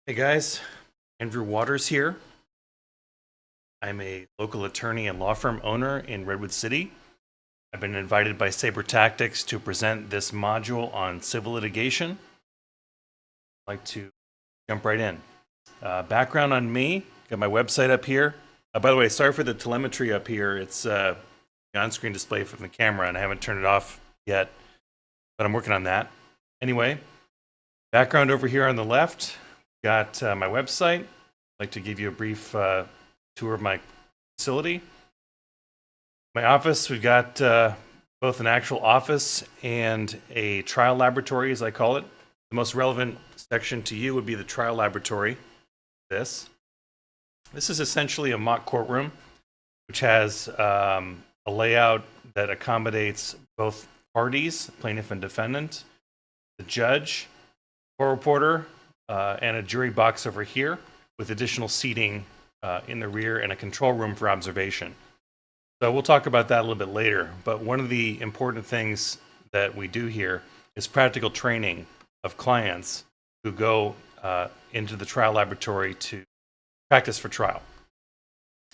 Hey guys, Andrew Waters here. I'm a local attorney and law firm owner in Redwood City. I've been invited by Sabre Tactics to present this module on civil litigation. I'd like to jump right in. Background on me, got my website up here. By the way, sorry for the telemetry up here. It's on-screen display from the camera and I haven't turned it off yet, but I'm working on that. Anyway, background over here on the left. Got my website. I'd like to give you a brief tour of my facility. My office, we've got both an actual office and a trial laboratory, as I call it. The most relevant section to you would be the trial laboratory. This is essentially a mock courtroom, which has a layout that accommodates both parties, plaintiff and defendant, the judge, court reporter, and a jury box over here with additional seating in the rear and a control room for observation. So we'll talk about that a little bit later. But one of the important things that we do here is practical training of clients who go into the trial laboratory to practice for trial.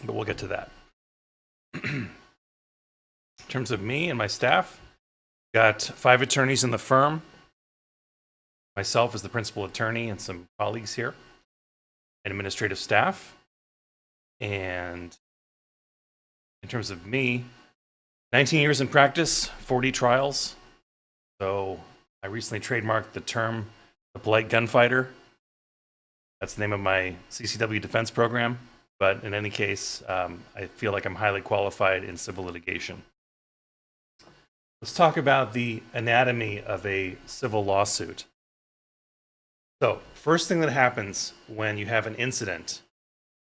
But we'll get to that. In terms of me and my staff, got 5 attorneys in the firm. Myself as the principal attorney and some colleagues here, and administrative staff. And in terms of me, 19 years in practice, 40 trials. So I recently trademarked the term the Polite Gunfighter. That's the name of my CCW defense program. But in any case, I feel like I'm highly qualified in civil litigation. Let's talk about the anatomy of a civil lawsuit. So, first thing that happens when you have an incident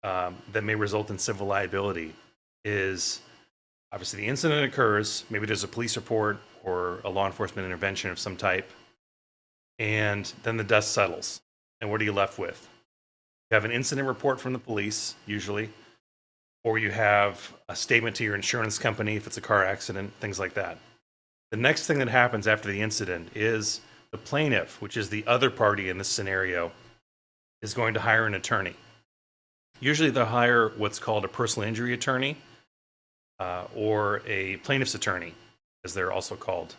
that may result in civil liability is obviously the incident occurs, maybe there's a police report or a law enforcement intervention of some type, and then the dust settles. And what are you left with? You have an incident report from the police, usually, or you have a statement to your insurance company if it's a car accident, things like that. The next thing that happens after the incident is the plaintiff, which is the other party in this scenario, is going to hire an attorney. Usually they'll hire what's called a personal injury attorney or a plaintiff's attorney, as they're also called.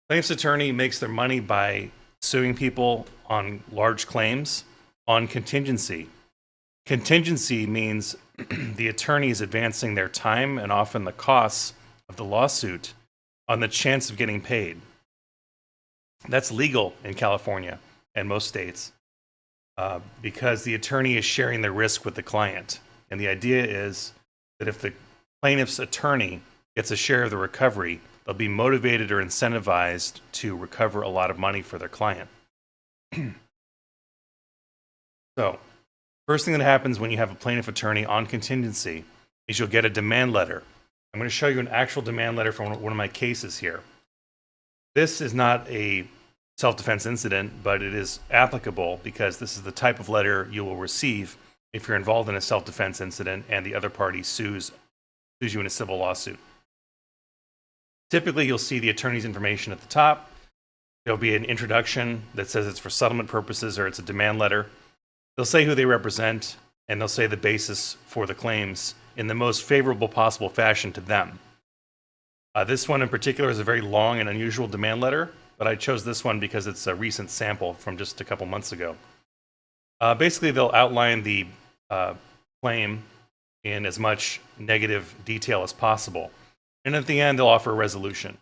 Plaintiff's attorney makes their money by suing people on large claims on contingency. Contingency means the attorney is advancing their time and often the costs of the lawsuit on the chance of getting paid. That's legal in California and most states because the attorney is sharing the risk with the client. And the idea is that if the plaintiff's attorney gets a share of the recovery, they'll be motivated or incentivized to recover a lot of money for their client. So, first thing that happens when you have a plaintiff attorney on contingency is you'll get a demand letter. I'm going to show you an actual demand letter from one of my cases here. This is not a self-defense incident, but it is applicable because this is the type of letter you will receive if you're involved in a self-defense incident and the other party sues you in a civil lawsuit. Typically, you'll see the attorney's information at the top. There'll be an introduction that says it's for settlement purposes or it's a demand letter. They'll say who they represent, and they'll say the basis for the claims in the most favorable possible fashion to them. This one in particular is a very long and unusual demand letter, but I chose this one because it's a recent sample from just a couple months ago. Basically, they'll outline the claim in as much negative detail as possible. And at the end, they'll offer a resolution.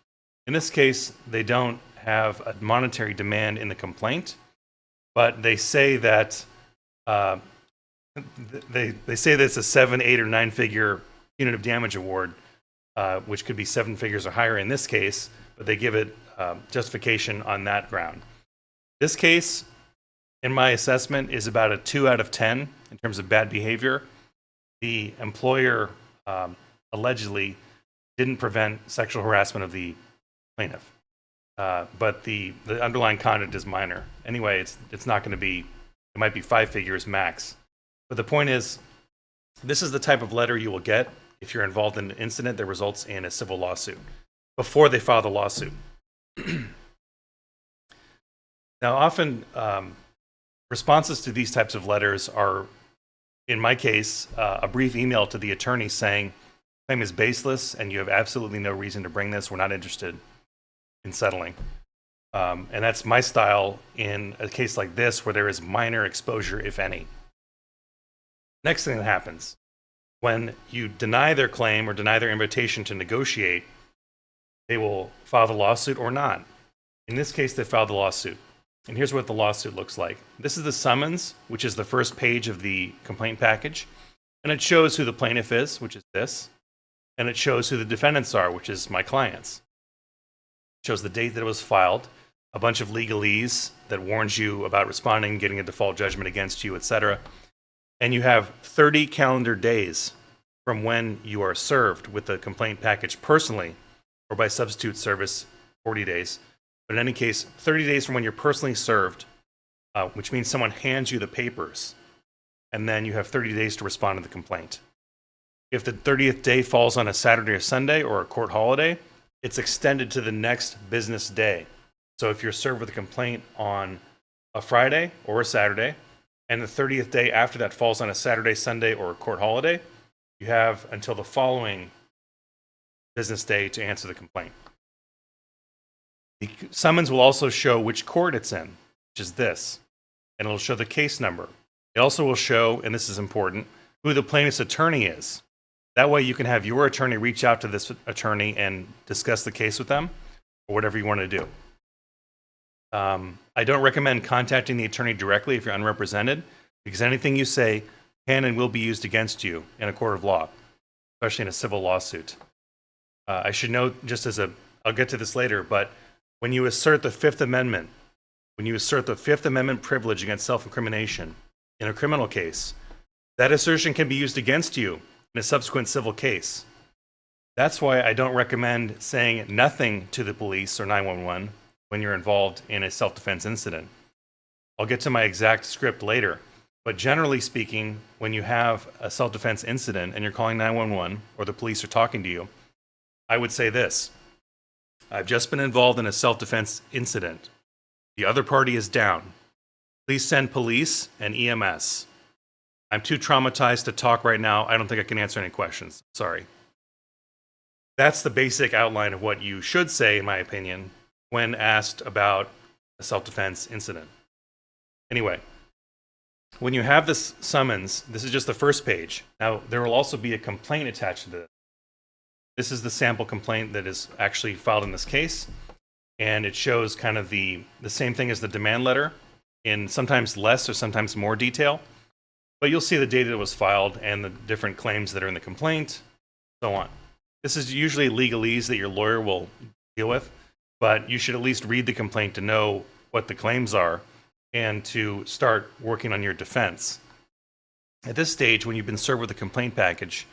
In this case, they don't have a monetary demand in the complaint, but they say that they say that it's a 7, 8, or 9-figure punitive damage award, which could be 7 figures or higher in this case, but they give it justification on that ground. This case, in my assessment, is about a 2 out of 10 in terms of bad behavior. The employer allegedly didn't prevent sexual harassment of the plaintiff, but the underlying conduct is minor. Anyway, it's not going to be, it might be 5 figures max. But the point is, this is the type of letter you will get if you're involved in an incident that results in a civil lawsuit before they file the lawsuit. Now, often Responses to these types of letters are, in my case, a brief email to the attorney saying, claim is baseless and you have absolutely no reason to bring this. We're not interested in settling. And that's my style in a case like this where there is minor exposure, if any. Next thing that happens, when you deny their claim or deny their invitation to negotiate, they will file the lawsuit or not. In this case, they filed the lawsuit. And here's what the lawsuit looks like. This is the summons, which is the first page of the complaint package. And it shows who the plaintiff is, which is this. And it shows who the defendants are, which is my clients. It shows the date that it was filed, a bunch of legalese that warns you about responding, getting a default judgment against you, etc. And you have 30 calendar days from when you are served with the complaint package personally, or by substitute service, 40 days. But in any case, 30 days from when you're personally served, which means someone hands you the papers, and then you have 30 days to respond to the complaint. If the 30th day falls on a Saturday or Sunday or a court holiday, it's extended to the next business day. So if you're served with a complaint on a Friday or a Saturday, and the 30th day after that falls on a Saturday, Sunday, or a court holiday, you have until the following business day to answer the complaint. The summons will also show which court it's in, which is this, and it'll show the case number. It also will show, and this is important, who the plaintiff's attorney is. That way you can have your attorney reach out to this attorney and discuss the case with them, or whatever you want to do. I don't recommend contacting the attorney directly if you're unrepresented, because anything you say can and will be used against you in a court of law, especially in a civil lawsuit. I should note, just as I'll get to this later, but when you assert the Fifth Amendment, privilege against self-incrimination in a criminal case, that assertion can be used against you in a subsequent civil case. That's why I don't recommend saying nothing to the police or 911 when you're involved in a self-defense incident. I'll get to my exact script later, but generally speaking, when you have a self-defense incident and you're calling 911 or the police are talking to you, I would say this: I've just been involved in a self-defense incident. The other party is down. Please send police and EMS. I'm too traumatized to talk right now. I don't think I can answer any questions. Sorry. That's the basic outline of what you should say, in my opinion, when asked about a self-defense incident. Anyway, when you have this summons, this is just the first page. Now, there will also be a complaint attached to this. This is the sample complaint that is actually filed in this case, and it shows kind of the same thing as the demand letter in sometimes less or sometimes more detail. But you'll see the date that it was filed and the different claims that are in the complaint, so on. This is usually legalese that your lawyer will deal with, but you should at least read the complaint to know what the claims are and to start working on your defense. At this stage, when you've been served with a complaint package,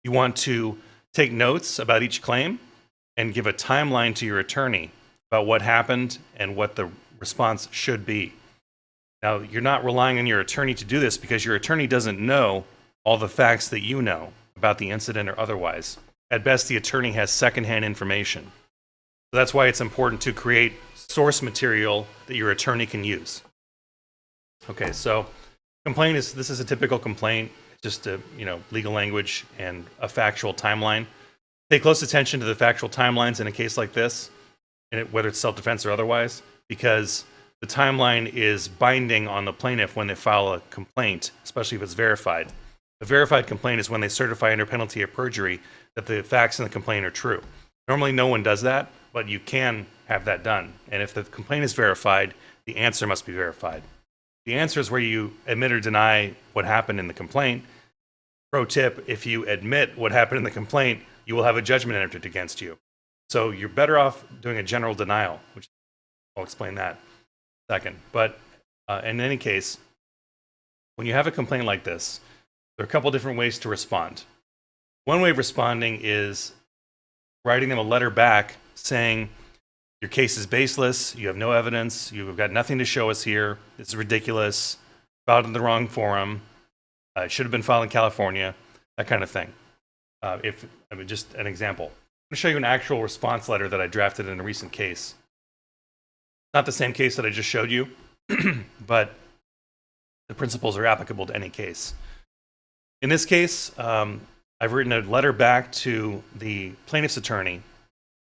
you want to take notes about each claim and give a timeline to your attorney about what happened and what the response should be. Now, you're not relying on your attorney to do this because your attorney doesn't know all the facts that you know about the incident or otherwise. At best, the attorney has secondhand information. So that's why it's important to create source material that your attorney can use. Okay, so this is a typical complaint, just legal language and a factual timeline. Pay close attention to the factual timelines in a case like this, whether it's self-defense or otherwise, because the timeline is binding on the plaintiff when they file a complaint, especially if it's verified. A verified complaint is when they certify under penalty of perjury that the facts in the complaint are true. Normally, no one does that, but you can have that done. And if the complaint is verified, the answer must be verified. The answer is where you admit or deny what happened in the complaint. Pro tip, if you admit what happened in the complaint, you will have a judgment entered against you. So you're better off doing a general denial, which I'll explain that in a second. But in any case, when you have a complaint like this, there are a couple different ways to respond. One way of responding is writing them a letter back saying, your case is baseless, you have no evidence, you've got nothing to show us here, this is ridiculous, filed in the wrong forum, it should have been filed in California, that kind of thing. Just an example. I'm going to show you an actual response letter that I drafted in a recent case. Not the same case that I just showed you, but The principles are applicable to any case. In this case, I've written a letter back to the plaintiff's attorney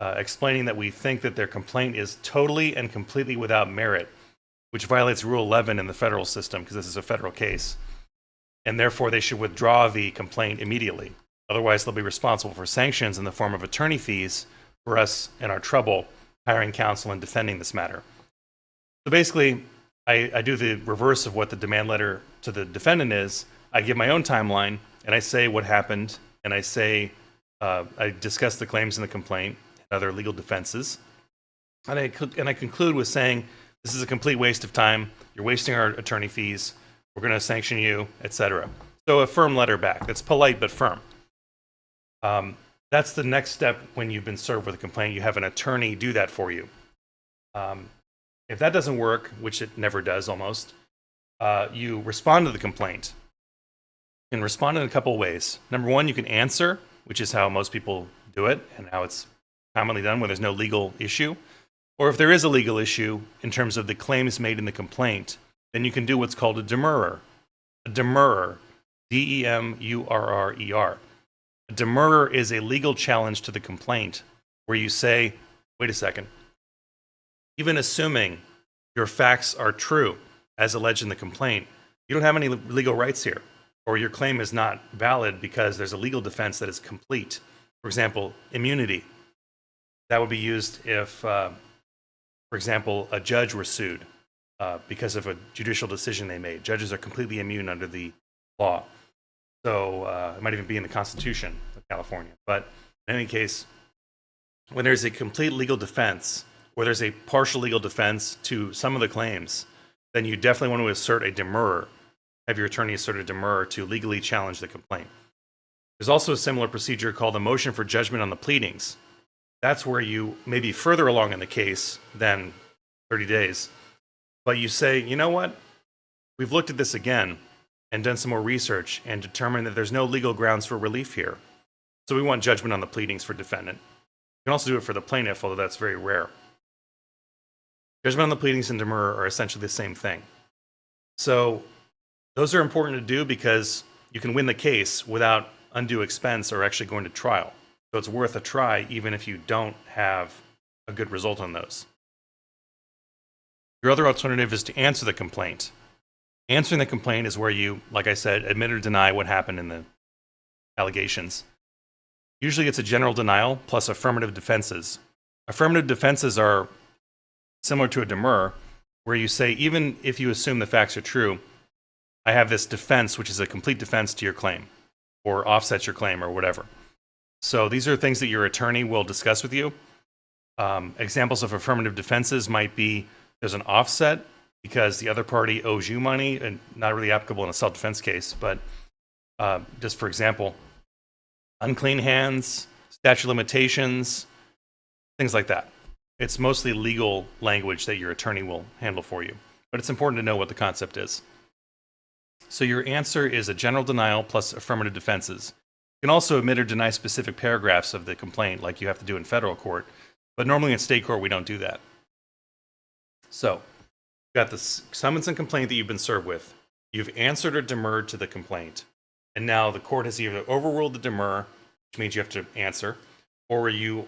explaining that we think that their complaint is totally and completely without merit, which violates Rule 11 in the federal system because this is a federal case. And therefore, they should withdraw the complaint immediately. Otherwise, they'll be responsible for sanctions in the form of attorney fees for us and our trouble hiring counsel and defending this matter. So basically, I do the reverse of what the demand letter to the defendant is. I give my own timeline, and I say what happened, and I say, I discuss the claims in the complaint and other legal defenses. And I conclude with saying, this is a complete waste of time. You're wasting our attorney fees. We're going to sanction you, etc. So a firm letter back. That's polite but firm. That's the next step when you've been served with a complaint. You have an attorney do that for you. If that doesn't work, which it never does almost, you respond to the complaint. You can respond in a couple of ways. Number one, you can answer, which is how most people do it and how it's commonly done when there's no legal issue. Or if there is a legal issue in terms of the claims made in the complaint, then you can do what's called a demurrer. A demurrer, D-E-M-U-R-R-E-R. A demurrer is a legal challenge to the complaint where you say, wait a second, even assuming your facts are true, as alleged in the complaint, you don't have any legal rights here, or your claim is not valid because there's a legal defense that is complete. For example, immunity. That would be used if, for example, a judge were sued because of a judicial decision they made. Judges are completely immune under the law. So it might even be in the Constitution of California. But in any case, when there's a complete legal defense, or there's a partial legal defense to some of the claims, then you definitely want to assert a demurrer. Have your attorney assert a demurrer to legally challenge the complaint. There's also a similar procedure called a motion for judgment on the pleadings. That's where you may be further along in the case than 30 days. But you say, you know what? We've looked at this again and done some more research and determined that there's no legal grounds for relief here. So we want judgment on the pleadings for defendant. You can also do it for the plaintiff, although that's very rare. Judgment on the pleadings and demurrer are essentially the same thing. So those are important to do because you can win the case without undue expense or actually going to trial. So it's worth a try even if you don't have a good result on those. Your other alternative is to answer the complaint. Answering the complaint is where you, like I said, admit or deny what happened in the allegations. Usually it's a general denial plus affirmative defenses. Affirmative defenses are similar to a demurrer, where you say, even if you assume the facts are true, I have this defense, which is a complete defense to your claim, or offsets your claim, or whatever. So these are things that your attorney will discuss with you. Examples of affirmative defenses might be there's an offset because the other party owes you money, and not really applicable in a self-defense case, but just for example, unclean hands, statute of limitations, things like that. It's mostly legal language that your attorney will handle for you, but it's important to know what the concept is. So your answer is a general denial plus affirmative defenses. You can also admit or deny specific paragraphs of the complaint like you have to do in federal court, but normally in state court we don't do that. So you've got the summons and complaint that you've been served with. You've answered or demurred to the complaint, and now the court has either overruled the demur, which means you have to answer, or you've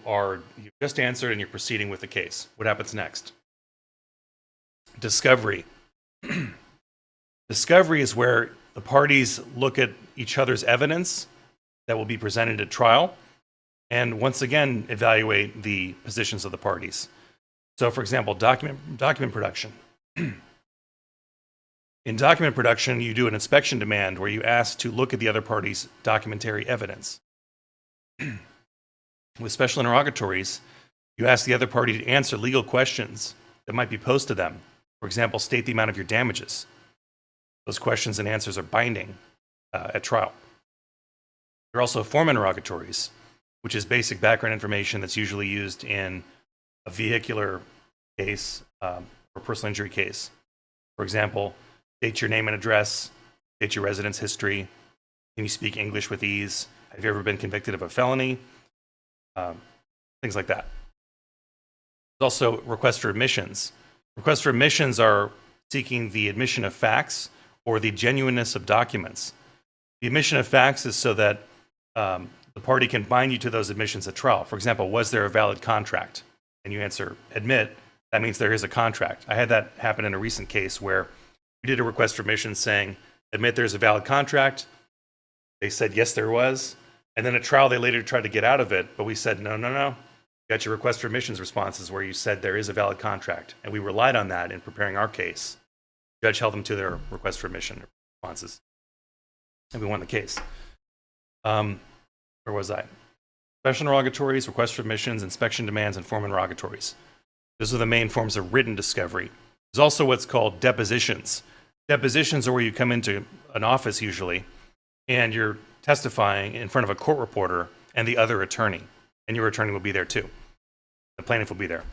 just answered and you're proceeding with the case. What happens next? Discovery. Discovery is where the parties look at each other's evidence that will be presented at trial and once again evaluate the positions of the parties. So for example, document production. In document production, you do an inspection demand where you ask to look at the other party's documentary evidence. With special interrogatories, you ask the other party to answer legal questions that might be posed to them. For example, state the amount of your damages. Those questions and answers are binding at trial. There are also form interrogatories, which is basic background information that's usually used in a vehicular case or personal injury case. For example, state your name and address, state your residence history, can you speak English with ease, have you ever been convicted of a felony, things like that. There's also requests for admissions. Requests for admissions are seeking the admission of facts or the genuineness of documents. The admission of facts is so that the party can bind you to those admissions at trial. For example, was there a valid contract? And you answer, admit, that means there is a contract. I had that happen in a recent case where we did a request for admission saying, admit there's a valid contract. They said, yes, there was. And then at trial, they later tried to get out of it, but we said, no. You got your request for admissions responses where you said there is a valid contract. And we relied on that in preparing our case. The judge held them to their request for admission responses. And we won the case. Where was I? Special interrogatories, request for admissions, inspection demands, and form interrogatories. Those are the main forms of written discovery. There's also what's called depositions. Depositions are where you come into an office usually, and you're testifying in front of a court reporter and the other attorney. And your attorney will be there too. The plaintiff will be there.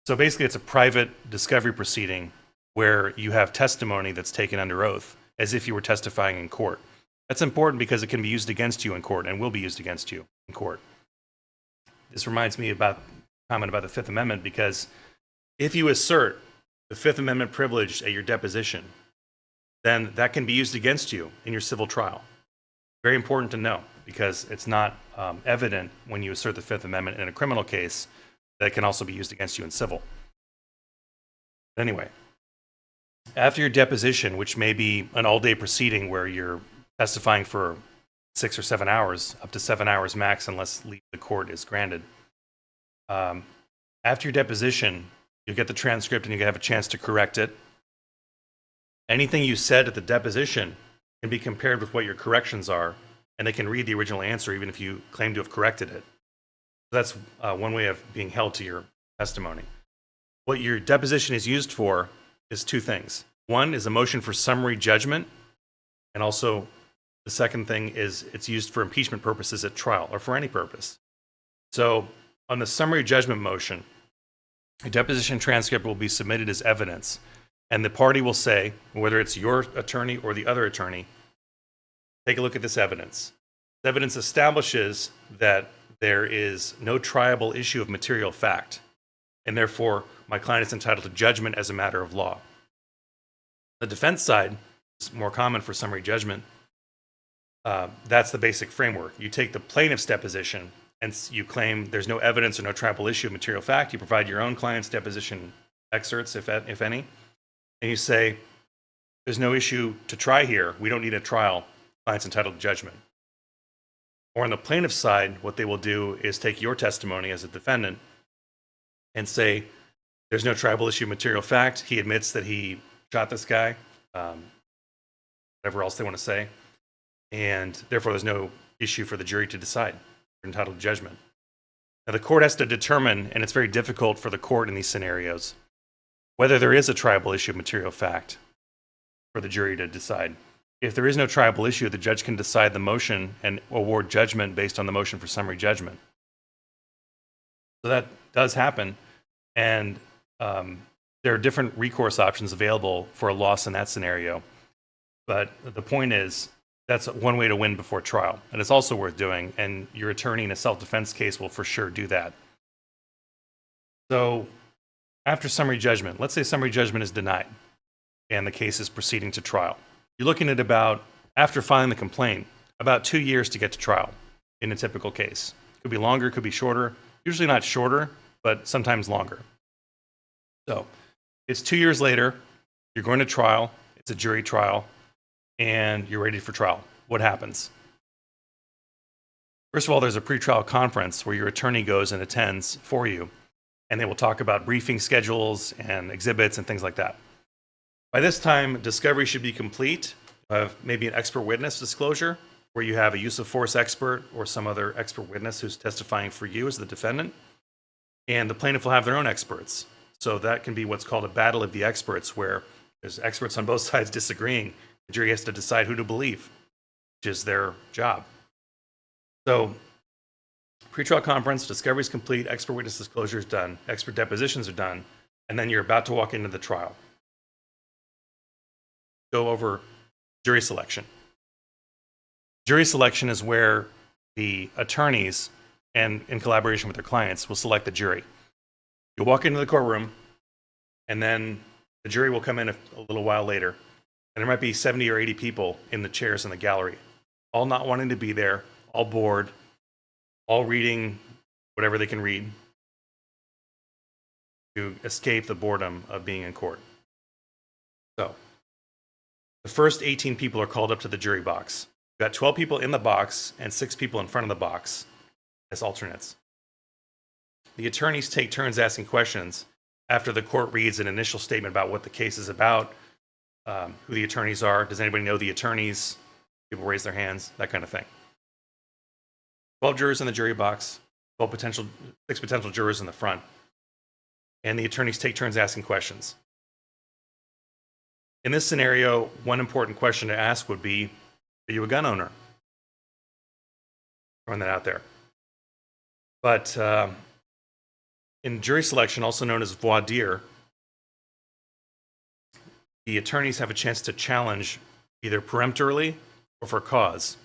So basically it's a private discovery proceeding where you have testimony that's taken under oath as if you were testifying in court. That's important because it can be used against you in court and will be used against you in court. This reminds me about a comment about the Fifth Amendment, because if you assert the Fifth Amendment privilege at your deposition, then that can be used against you in your civil trial. Very important to know, because it's not evident when you assert the Fifth Amendment in a criminal case that it can also be used against you in civil. Anyway, after your deposition, which may be an all-day proceeding where you're testifying for 6 or 7 hours, up to 7 hours max, unless leave the court is granted. After your deposition, you'll get the transcript and you have a chance to correct it. Anything you said at the deposition can be compared with what your corrections are, and they can read the original answer even if you claim to have corrected it. So that's one way of being held to your testimony. What your deposition is used for is two things. One is a motion for summary judgment, and also the second thing is it's used for impeachment purposes at trial, or for any purpose. So on the summary judgment motion, a deposition transcript will be submitted as evidence, and the party will say, whether it's your attorney or the other attorney, take a look at this evidence. The evidence establishes that there is no triable issue of material fact, and therefore my client is entitled to judgment as a matter of law. The defense side is more common for summary judgment. That's the basic framework. You take the plaintiff's deposition and you claim there's no evidence or no triable issue of material fact. You provide your own client's deposition excerpts, if any, and you say, there's no issue to try here. We don't need a trial. Client's entitled to judgment. Or on the plaintiff's side, what they will do is take your testimony as a defendant and say, there's no triable issue of material fact. He admits that he shot this guy, whatever else they want to say, and therefore there's no issue for the jury to decide. They're entitled to judgment. Now the court has to determine, and it's very difficult for the court in these scenarios, whether there is a triable issue of material fact for the jury to decide. If there is no triable issue, the judge can decide the motion and award judgment based on the motion for summary judgment. So that does happen, and there are different recourse options available for a loss in that scenario. But the point is, that's one way to win before trial, and it's also worth doing, and your attorney in a self-defense case will for sure do that. So after summary judgment, let's say summary judgment is denied and the case is proceeding to trial. You're looking at about, after filing the complaint, about 2 years to get to trial in a typical case. Could be longer, could be shorter. Usually not shorter, but sometimes longer. So it's 2 years later, you're going to trial, it's a jury trial, and you're ready for trial. What happens? First of all, there's a pretrial conference where your attorney goes and attends for you, and they will talk about briefing schedules and exhibits and things like that. By this time, discovery should be complete. Maybe an expert witness disclosure, where you have a use of force expert or some other expert witness who's testifying for you as the defendant, and the plaintiff will have their own experts. So that can be what's called a battle of the experts, where there's experts on both sides disagreeing. The jury has to decide who to believe, which is their job. So pretrial conference, discovery is complete, expert witness disclosure is done, expert depositions are done, and then you're about to walk into the trial. Go over jury selection. Jury selection is where the attorneys, and in collaboration with their clients, will select the jury. You'll walk into the courtroom, and then the jury will come in a little while later, And there might be 70 or 80 people in the chairs in the gallery, all not wanting to be there, all bored, all reading whatever they can read to escape the boredom of being in court. So the first 18 people are called up to the jury box. You've got 12 people in the box and 6 people in front of the box as alternates. The attorneys take turns asking questions after the court reads an initial statement about what the case is about, who the attorneys are. Does anybody know the attorneys? People raise their hands, that kind of thing. 12 jurors in the jury box, 6 potential jurors in the front. And the attorneys take turns asking questions. In this scenario, one important question to ask would be, are you a gun owner? Throwing that out there. But in jury selection, also known as voir dire, the attorneys have a chance to challenge either peremptorily or for cause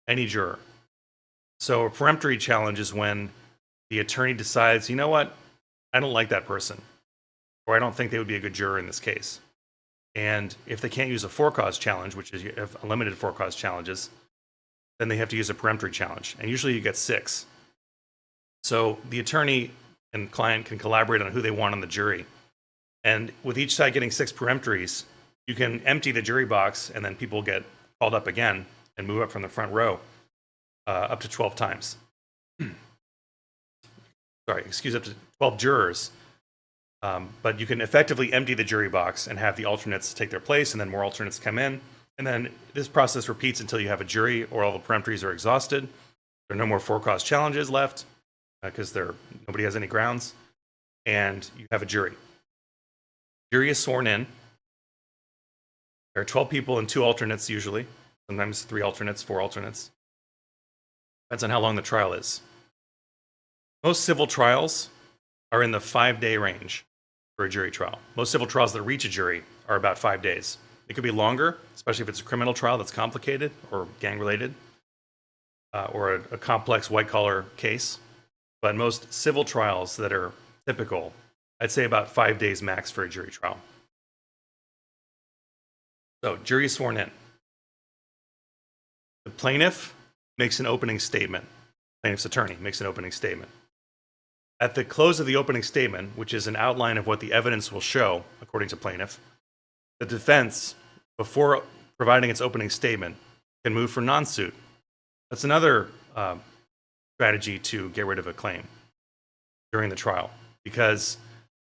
any juror. So a peremptory challenge is when the attorney decides, you know what, I don't like that person, or I don't think they would be a good juror in this case. And if they can't use a for-cause challenge, which is you have unlimited for-cause challenges, then they have to use a peremptory challenge. And usually you get 6. So the attorney and client can collaborate on who they want on the jury. And with each side getting 6 peremptories, you can empty the jury box and then people get called up again and move up from the front row up to 12 times. Up to 12 jurors. But you can effectively empty the jury box and have the alternates take their place, and then more alternates come in. And then this process repeats until you have a jury or all the peremptories are exhausted. There are no more for-cause challenges left because nobody has any grounds. And you have a jury. Jury is sworn in. There are 12 people and 2 alternates usually. Sometimes 3 alternates, 4 alternates. Depends on how long the trial is. Most civil trials are in the 5-day range for a jury trial. Most civil trials that reach a jury are about 5 days. It could be longer, especially if it's a criminal trial that's complicated or gang-related, or a complex white-collar case. But most civil trials that are typical, I'd say about 5 days max for a jury trial. So, jury is sworn in. The plaintiff makes an opening statement. Plaintiff's attorney makes an opening statement. At the close of the opening statement, which is an outline of what the evidence will show, according to plaintiff, the defense, before providing its opening statement, can move for nonsuit. That's another strategy to get rid of a claim during the trial. Because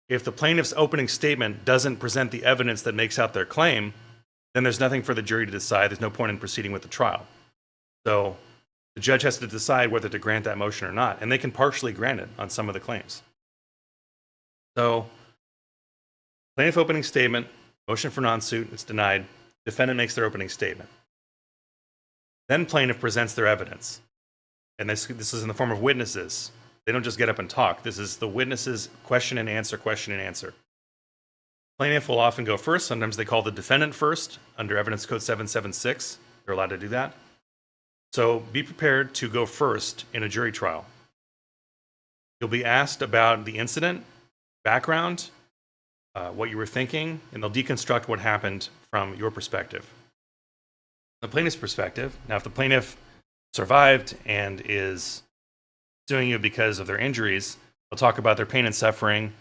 if the plaintiff's opening statement doesn't present the evidence that makes out their claim, then there's nothing for the jury to decide. There's no point in proceeding with the trial. So the judge has to decide whether to grant that motion or not, and they can partially grant it on some of the claims. So, plaintiff opening statement, motion for nonsuit, it's denied. Defendant makes their opening statement. Then plaintiff presents their evidence. And this is in the form of witnesses. They don't just get up and talk. This is the witnesses' question and answer, question and answer. Plaintiff will often go first. Sometimes they call the defendant first under Evidence Code 776. They're allowed to do that. So be prepared to go first in a jury trial. You'll be asked about the incident, background, what you were thinking, and they'll deconstruct what happened from your perspective. The plaintiff's perspective, now if the plaintiff survived and is suing you because of their injuries, they'll talk about their pain and suffering,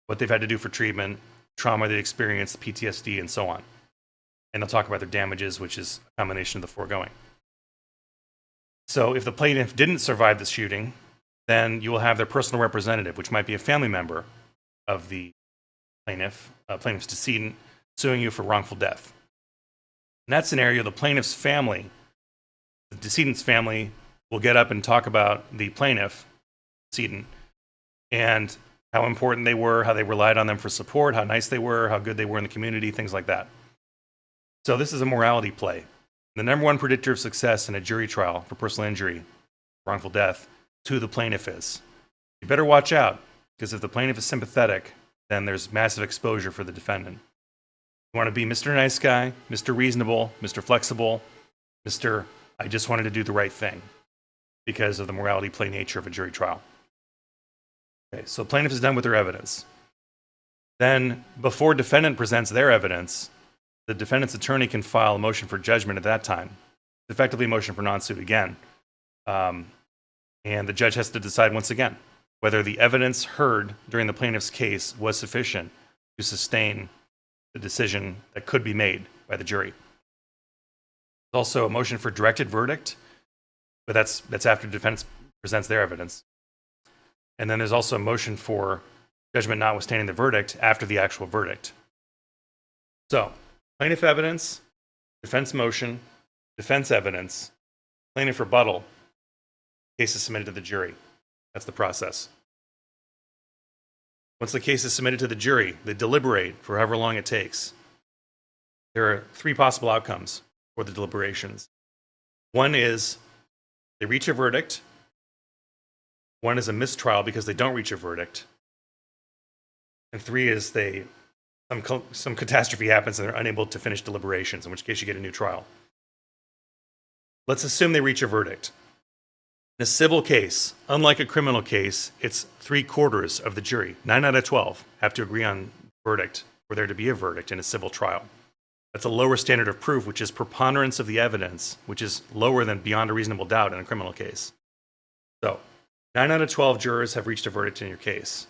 what they've had to do for treatment, trauma they experienced, PTSD, and so on. And they'll talk about their damages, which is a combination of the foregoing. So if the plaintiff didn't survive the shooting, then you will have their personal representative, which might be a family member of the plaintiff's decedent, suing you for wrongful death. In that scenario, the plaintiff's family, the decedent's family, will get up and talk about the plaintiff, decedent, and how important they were, how they relied on them for support, how nice they were, how good they were in the community, things like that. So this is a morality play. The number one predictor of success in a jury trial for personal injury, wrongful death, is who the plaintiff is. You better watch out, because if the plaintiff is sympathetic, then there's massive exposure for the defendant. You want to be Mr. Nice Guy, Mr. Reasonable, Mr. Flexible, Mr. I just wanted to do the right thing, because of the morality play nature of a jury trial. Okay, so plaintiff is done with their evidence. Then, before defendant presents their evidence, the defendant's attorney can file a motion for judgment at that time. It's effectively a motion for non-suit again. And the judge has to decide once again whether the evidence heard during the plaintiff's case was sufficient to sustain the decision that could be made by the jury. There's also a motion for directed verdict, but that's after the defense presents their evidence. And then there's also a motion for judgment notwithstanding the verdict after the actual verdict. So, plaintiff evidence, defense motion, defense evidence, plaintiff rebuttal, case is submitted to the jury. That's the process. Once the case is submitted to the jury, they deliberate for however long it takes. There are three possible outcomes for the deliberations. One is they reach a verdict. One is a mistrial because they don't reach a verdict. And three is some catastrophe happens and they're unable to finish deliberations, in which case you get a new trial. Let's assume they reach a verdict. In a civil case, unlike a criminal case, it's 3/4 of the jury, 9 out of 12, have to agree on verdict for there to be a verdict in a civil trial. That's a lower standard of proof, which is preponderance of the evidence, which is lower than beyond a reasonable doubt in a criminal case. So, 9 out of 12 jurors have reached a verdict in your case.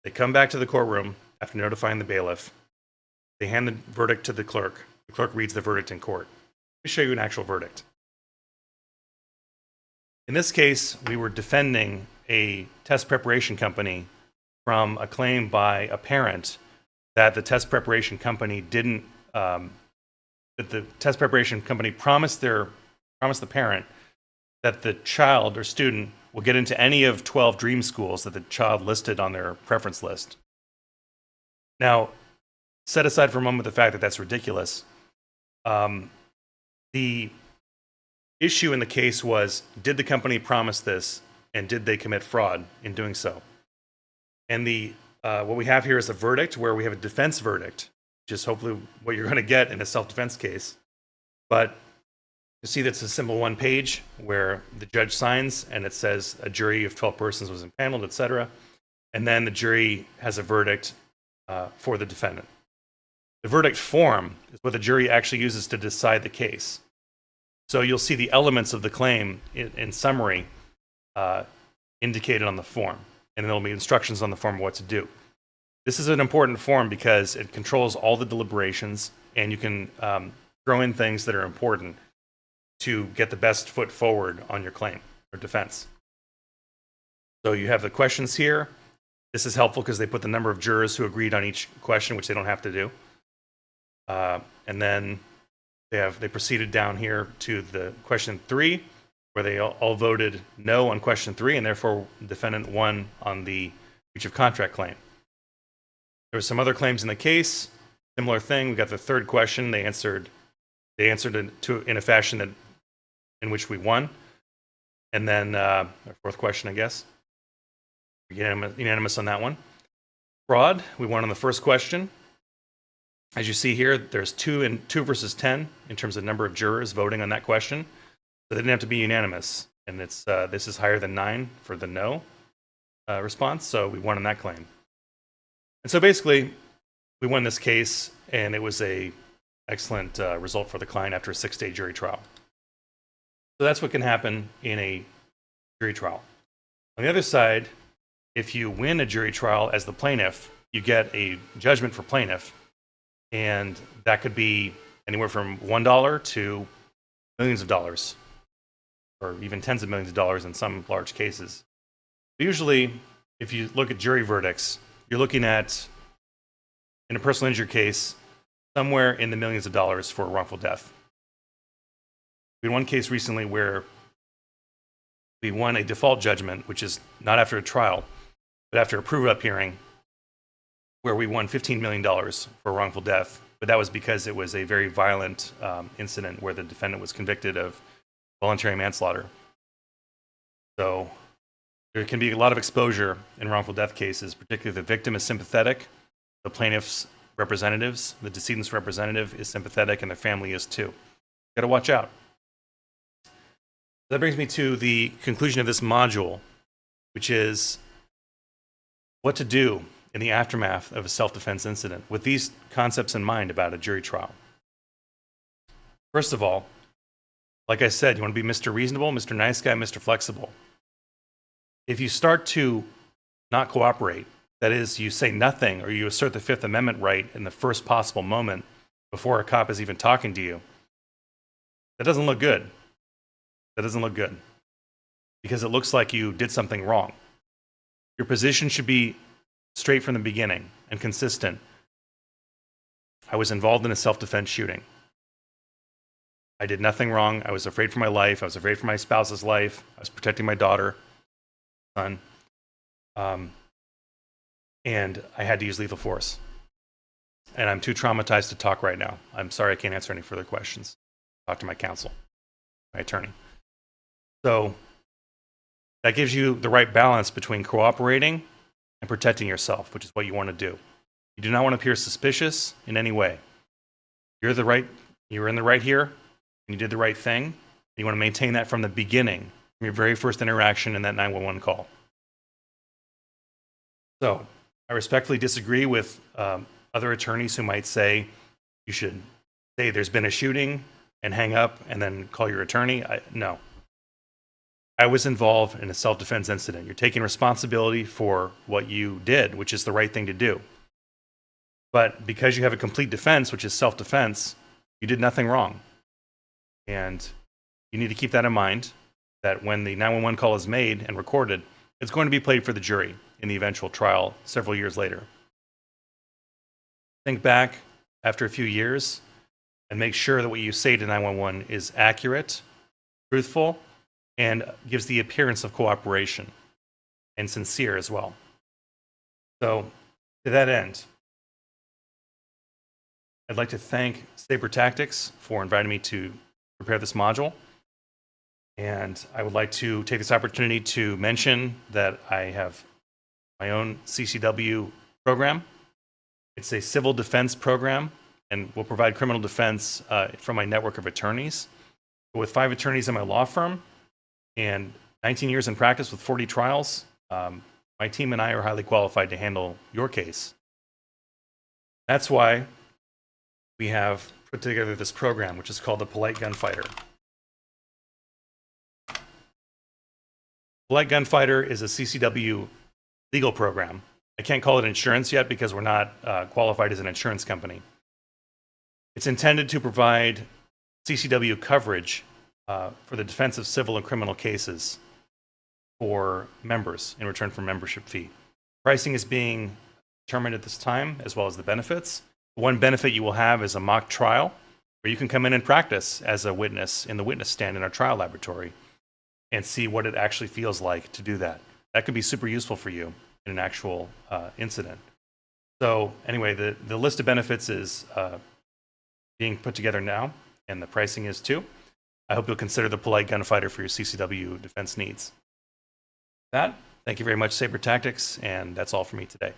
They come back to the courtroom after notifying the bailiff. They hand the verdict to the clerk. The clerk reads the verdict in court. Let me show you an actual verdict. In this case, we were defending a test preparation company from a claim by a parent that the test preparation company didn't, that the test preparation company promised the parent that the child or student will get into any of 12 dream schools that the child listed on their preference list. Now, set aside for a moment the fact that that's ridiculous. The issue in the case was, did the company promise this, and did they commit fraud in doing so? And what we have here is a verdict where we have a defense verdict, which is hopefully what you're going to get in a self-defense case. But you see that's a simple one page where the judge signs and it says a jury of 12 persons was impaneled, etc. And then the jury has a verdict for the defendant. The verdict form is what the jury actually uses to decide the case. So you'll see the elements of the claim in summary indicated on the form, and there'll be instructions on the form of what to do. This is an important form because it controls all the deliberations, and you can throw in things that are important to get the best foot forward on your claim or defense. So you have the questions here. This is helpful because they put the number of jurors who agreed on each question, which they don't have to do. And then they proceeded down here to the question 3, where they all voted no on question 3, and therefore the defendant won on the breach of contract claim. There were some other claims in the case. Similar thing. We got the third question. They answered it in a fashion in which we won. And then our fourth question, I guess. Unanimous on that one. Fraud. We won on the first question. As you see here, there's 2 versus 10 in terms of number of jurors voting on that question. So they didn't have to be unanimous. And this is higher than 9 for the no response, so we won on that claim. And so basically, we won this case, and it was an excellent result for the client after a 6-day jury trial. So that's what can happen in a jury trial. On the other side, if you win a jury trial as the plaintiff, you get a judgment for plaintiff. And that could be anywhere from $1 to millions of dollars, or even tens of millions of dollars in some large cases. Usually, if you look at jury verdicts, you're looking at, in a personal injury case, somewhere in the millions of dollars for a wrongful death. We had one case recently where we won a default judgment, which is not after a trial, but after a prove-up hearing, where we won $15 million for wrongful death. But that was because it was a very violent incident where the defendant was convicted of voluntary manslaughter. So there can be a lot of exposure in wrongful death cases, particularly if the victim is sympathetic, the plaintiff's representatives, the decedent's representative is sympathetic, and their family is too. Got to watch out. That brings me to the conclusion of this module, which is what to do in the aftermath of a self-defense incident with these concepts in mind about a jury trial. First of all, like I said, you want to be Mr. Reasonable, Mr. Nice Guy, Mr. Flexible. If you start to not cooperate, that is, you say nothing or you assert the Fifth Amendment right in the first possible moment before a cop is even talking to you, that doesn't look good. That doesn't look good because it looks like you did something wrong. Your position should be straight from the beginning and consistent. I was involved in a self-defense shooting. I did nothing wrong. I was afraid for my life. I was afraid for my spouse's life. I was protecting my daughter, son. And I had to use lethal force. And I'm too traumatized to talk right now. I'm sorry I can't answer any further questions. Talk to my counsel, my attorney. So that gives you the right balance between cooperating and protecting yourself, which is what you want to do. You do not want to appear suspicious in any way. You were in the right here, and you did the right thing. You want to maintain that from the beginning, from your very first interaction in that 911 call. So I respectfully disagree with other attorneys who might say you should say there's been a shooting and hang up and then call your attorney. No. I was involved in a self-defense incident. You're taking responsibility for what you did, which is the right thing to do. But because you have a complete defense, which is self-defense, you did nothing wrong. And you need to keep that in mind, that when the 911 call is made and recorded, it's going to be played for the jury in the eventual trial several years later. Think back after a few years and make sure that what you say to 911 is accurate, truthful, and gives the appearance of cooperation and sincere as well. So to that end, I'd like to thank Saber Tactics for inviting me to prepare this module. And I would like to take this opportunity to mention that I have my own CCW program. It's a civil defense program and will provide criminal defense from my network of attorneys. With 5 attorneys in my law firm and 19 years in practice with 40 trials, my team and I are highly qualified to handle your case. That's why we have put together this program, which is called the Polite Gunfighter. Polite Gunfighter is a CCW legal program. I can't call it insurance yet because we're not qualified as an insurance company. It's intended to provide CCW coverage for the defense of civil and criminal cases for members in return for membership fee. Pricing is being determined at this time, as well as the benefits. One benefit you will have is a mock trial, where you can come in and practice as a witness in the witness stand in our trial laboratory and see what it actually feels like to do that. That could be super useful for you in an actual incident. So anyway, the list of benefits is being put together now, and the pricing is too. I hope you'll consider the Polite Gunfighter for your CCW defense needs. With that, thank you very much, Saber Tactics, and that's all for me today.